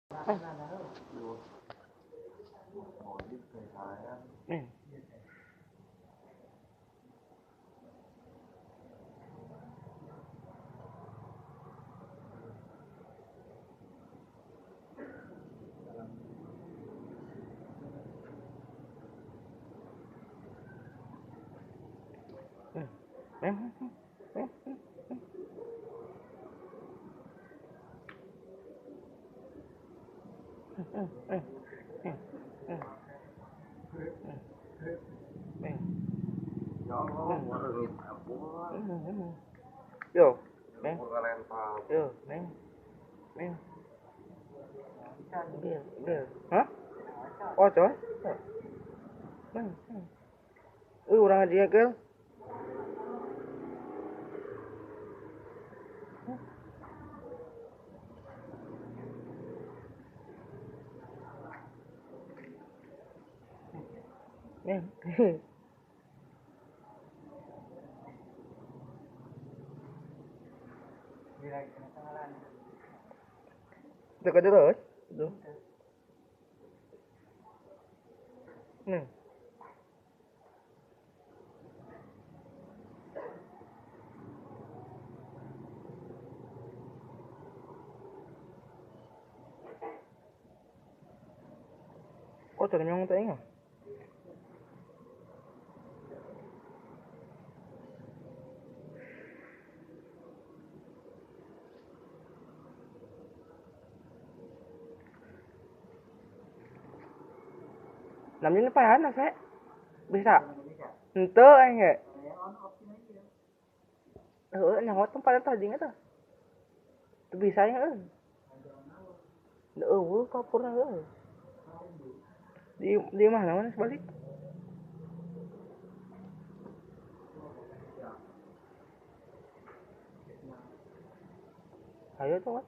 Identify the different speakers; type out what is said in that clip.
Speaker 1: Nih. Yo, neng, yo, neng, neng, dia, hah? Oh, coy, neng, orang aja kel, neng, dekat terus, tuh, neng, oh ternyata enggak, làm apa ya, saya bisa, ente enggak, nyawa tempat tadi nggak tuh, bisa ya, kapur di mana mana sebalik, ayo tuh,